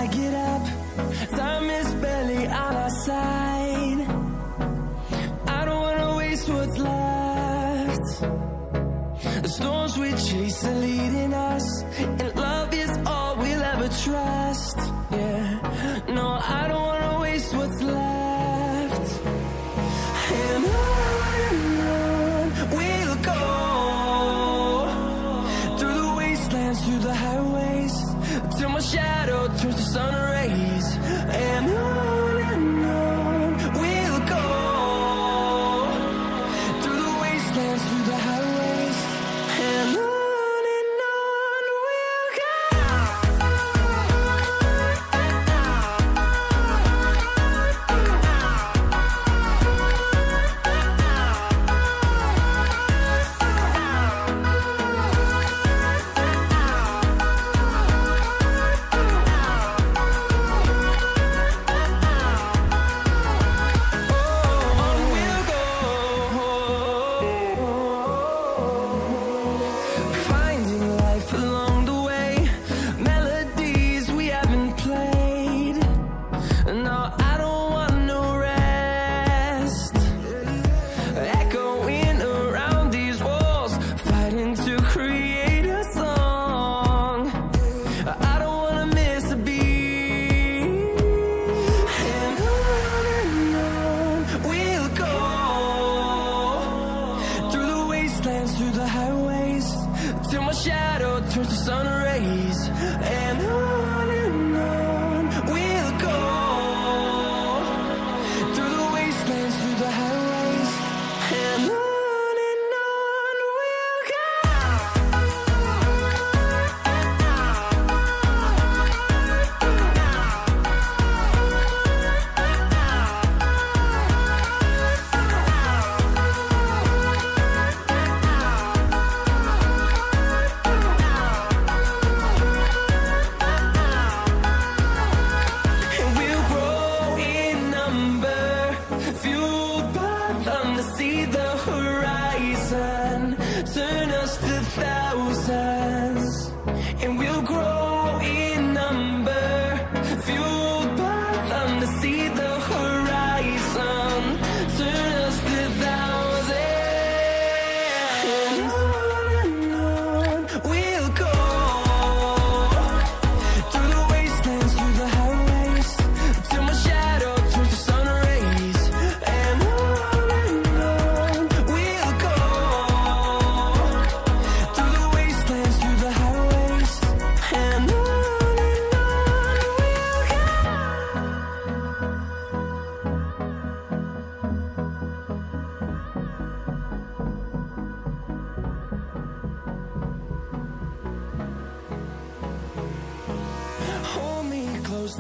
I get up. Time is barely on our side. I don't wanna waste what's left. The storms we chase are leading us, and love is all we'll ever trust. Yeah, no, I don't wanna waste what's left. And on we'll go, through the wastelands, through the highways, till my shadow turns to sun rays. And on we'll go, through the wastelands, through the highways, and on we'll go. Through the highways, till my shadow turns to sun rays. And on we'll go, through the wastelands, through the highways, and on we'll go. See the horizon, turn us to thousands, and we'll grow in number, fueled by them to see the horizon, turn us to thousands. And on we'll go, through the wastelands, through the highways, till my shadow turns to sun rays. And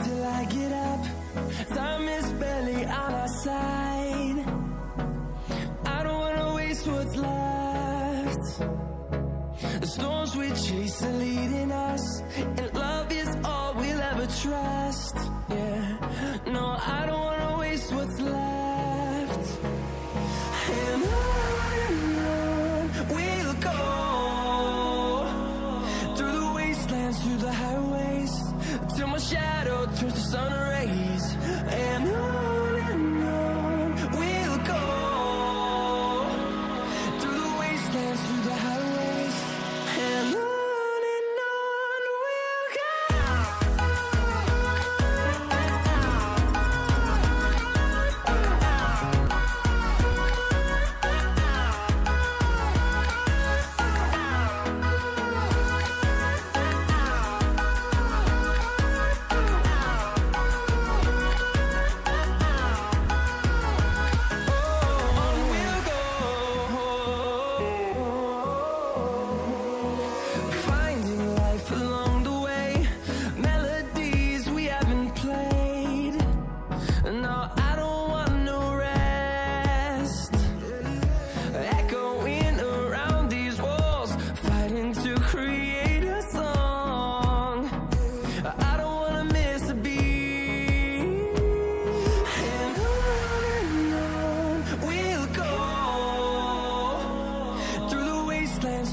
till I get up, time is barely on our side. I don't wanna waste what's left. The storms we chase are leading us, and love is all we'll ever trust. Yeah, no, I don't wanna waste what's left. And on we'll go, through the wastelands, through the highways, till my shadow turns to sun rays. And on we'll go, through the wastelands, through the highways, and on we'll go.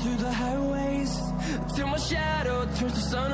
Through the highways, till my shadow turns to sun